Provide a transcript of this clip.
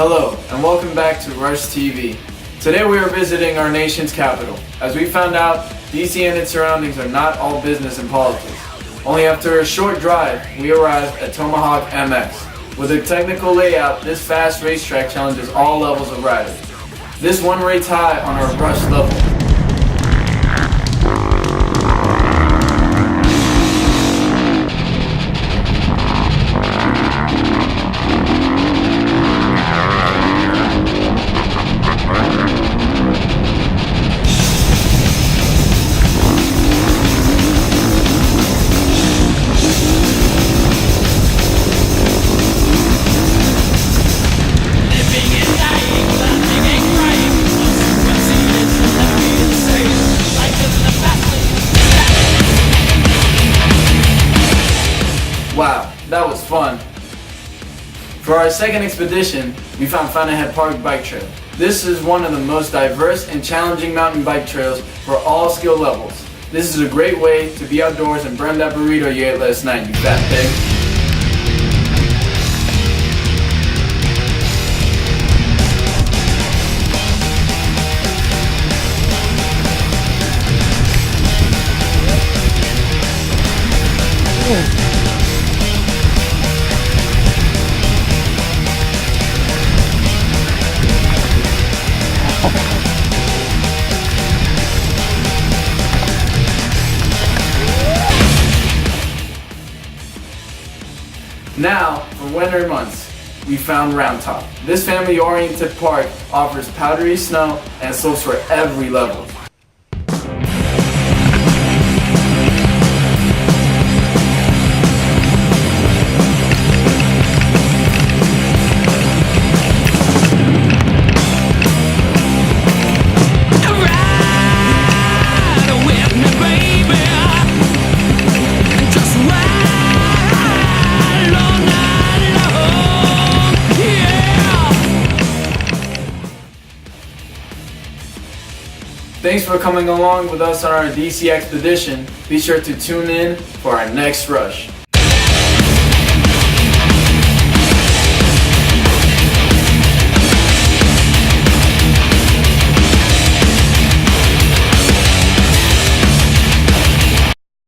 Hello, and welcome back to RushTv. Today we are visiting our nation's capital. As we found out, DC and its surroundings are not all business and politics. Only after a short drive, we arrived at Tomahawk MX. With a technical layout, this fast racetrack challenges all levels of riders. This one rates high on our rush level. Wow, that was fun. For our second expedition, we found Fountain Head Park Bike Trail. This is one of the most diverse and challenging mountain bike trails for all skill levels. This is a great way to be outdoors and burn that burrito you ate last night, you fat pig. Now, for winter months, we found Round Top. This family-oriented park offers powdery snow and slopes for every level. Thanks for coming along with us on our DC expedition. Be sure to tune in for our next rush.